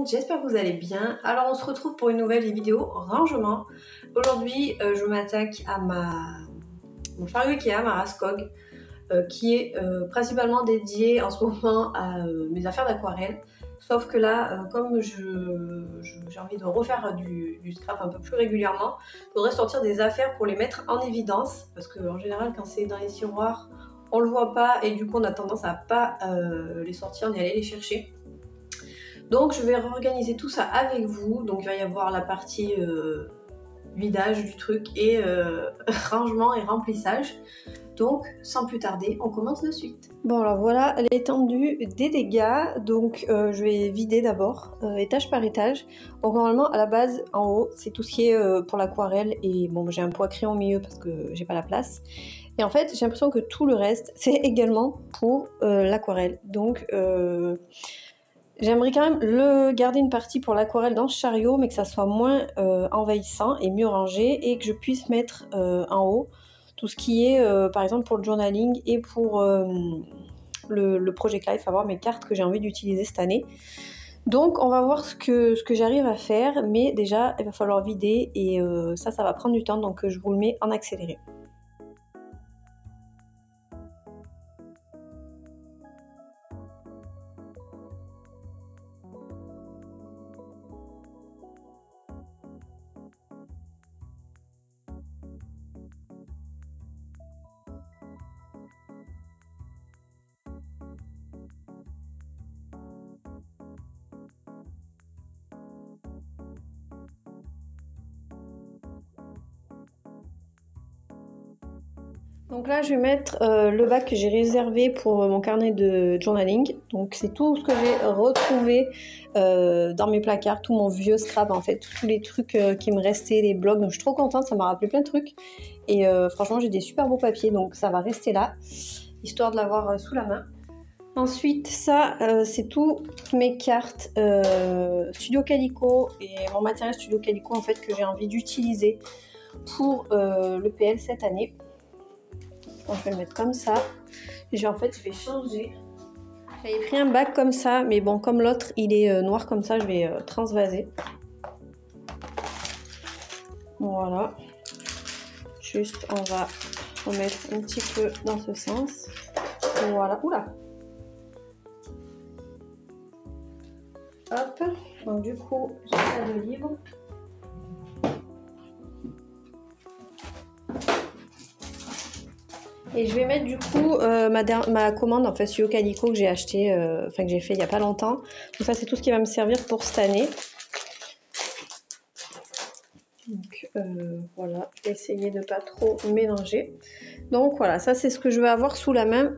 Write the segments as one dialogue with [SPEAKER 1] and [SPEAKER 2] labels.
[SPEAKER 1] j'espère que vous allez bien. Alors on se retrouve pour une nouvelle vidéo rangement. Aujourd'hui je m'attaque à mon chariot Ikea, ma Raskog, qui est principalement dédié en ce moment à mes affaires d'aquarelle. Sauf que là, comme j'ai envie de refaire du scrap un peu plus régulièrement, il faudrait sortir des affaires pour les mettre en évidence. Parce qu'en général, quand c'est dans les tiroirs, on le voit pas et du coup on a tendance à pas les sortir ni aller les chercher. Donc je vais réorganiser tout ça avec vous. Donc il va y avoir la partie vidage du truc et rangement et remplissage. Donc sans plus tarder, on commence de suite. Bon alors voilà l'étendue des dégâts. Donc je vais vider d'abord, étage par étage. Donc normalement à la base en haut c'est tout ce qui est pour l'aquarelle. Et bon j'ai un poids crayon au milieu parce que j'ai pas la place. Et en fait j'ai l'impression que tout le reste c'est également pour l'aquarelle. Donc j'aimerais quand même garder une partie pour l'aquarelle dans ce chariot, mais que ça soit moins envahissant et mieux rangé, et que je puisse mettre en haut tout ce qui est, par exemple, pour le journaling et pour le Project Life, avoir mes cartes que j'ai envie d'utiliser cette année. Donc on va voir ce que j'arrive à faire, mais déjà il va falloir vider, et ça va prendre du temps, donc je vous le mets en accéléré. Donc là je vais mettre le bac que j'ai réservé pour mon carnet de journaling. Donc c'est tout ce que j'ai retrouvé dans mes placards, tout mon vieux scrap en fait, tous les trucs qui me restaient, les blogs. Donc je suis trop contente, ça m'a rappelé plein de trucs. Et franchement j'ai des super beaux papiers, donc ça va rester là, histoire de l'avoir sous la main. Ensuite ça c'est toutes mes cartes Studio Calico et mon matériel Studio Calico en fait que j'ai envie d'utiliser pour le PL cette année. Donc, je vais le mettre comme ça. Et je vais changer. J'avais pris un bac comme ça, mais bon, comme l'autre il est noir comme ça, je vais transvaser. Voilà. Juste, on va remettre un petit peu dans ce sens. Voilà. Oula. Hop. Donc du coup, j'ai ça de libre. Et je vais mettre du coup ma commande en fait Studio Calico que j'ai acheté, que j'ai fait il n'y a pas longtemps. Donc ça c'est tout ce qui va me servir pour cette année. Donc voilà, essayer de pas trop mélanger. Donc voilà, ça c'est ce que je vais avoir sous la main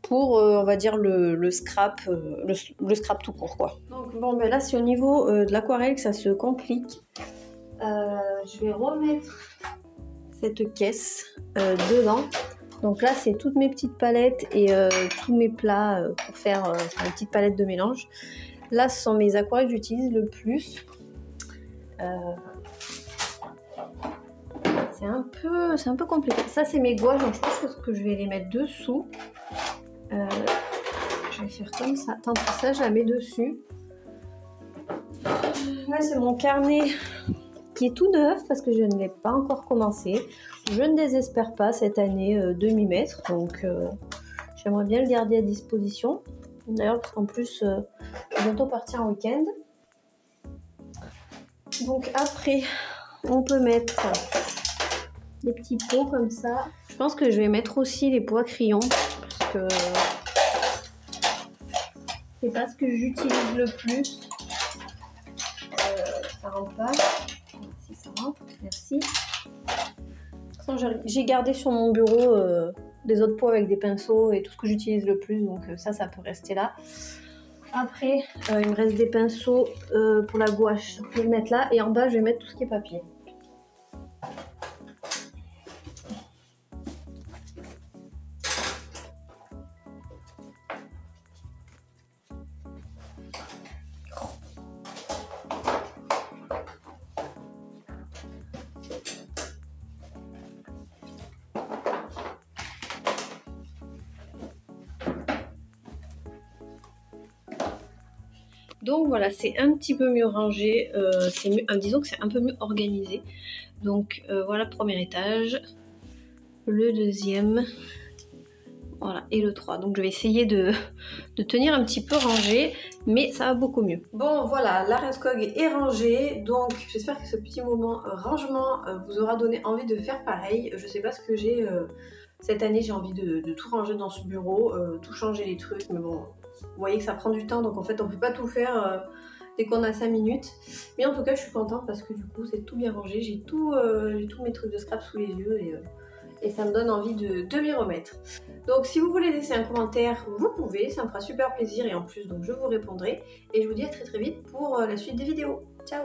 [SPEAKER 1] pour on va dire le scrap, le scrap tout court quoi. Donc bon ben là c'est au niveau de l'aquarelle que ça se complique. Je vais remettre cette caisse dedans. Donc là c'est toutes mes petites palettes et tous mes plats pour faire une petite palette de mélange. Là ce sont mes aquarelles que j'utilise le plus. C'est un peu compliqué. Ça c'est mes gouaches, donc je pense que je vais les mettre dessous. Je vais faire comme ça. Tant que ça je la mets dessus. Là c'est mon carnet qui est tout neuf parce que je ne l'ai pas encore commencé. Je ne désespère pas cette année de m'y mettre, donc j'aimerais bien le garder à disposition. D'ailleurs parce qu'en plus je vais bientôt partir en week-end. Donc après on peut mettre des petits pots comme ça. Je pense que je vais mettre aussi les pots à crayons parce que c'est pas ce que j'utilise le plus. Ça rentre pas. Si ça rentre, merci. J'ai gardé sur mon bureau des autres pots avec des pinceaux et tout ce que j'utilise le plus, donc ça peut rester là. Après il me reste des pinceaux pour la gouache, je vais le mettre là, et en bas je vais mettre tout ce qui est papier. Donc voilà, c'est un petit peu mieux rangé, disons que c'est un peu mieux organisé. Donc voilà, premier étage, le deuxième, voilà, et le 3. Donc je vais essayer de tenir un petit peu rangé, mais ça va beaucoup mieux. Bon voilà, la Raskog est rangée, donc j'espère que ce petit moment rangement vous aura donné envie de faire pareil. Je sais pas ce que j'ai, cette année j'ai envie de tout ranger dans ce bureau, tout changer les trucs, mais bon, vous voyez que ça prend du temps, donc en fait on peut pas tout faire dès qu'on a 5 minutes. Mais en tout cas je suis contente parce que du coup c'est tout bien rangé, j'ai tous mes trucs de scrap sous les yeux et ça me donne envie de m'y remettre. Donc si vous voulez laisser un commentaire, vous pouvez, ça me fera super plaisir et en plus donc je vous répondrai. Et je vous dis à très vite pour la suite des vidéos. Ciao!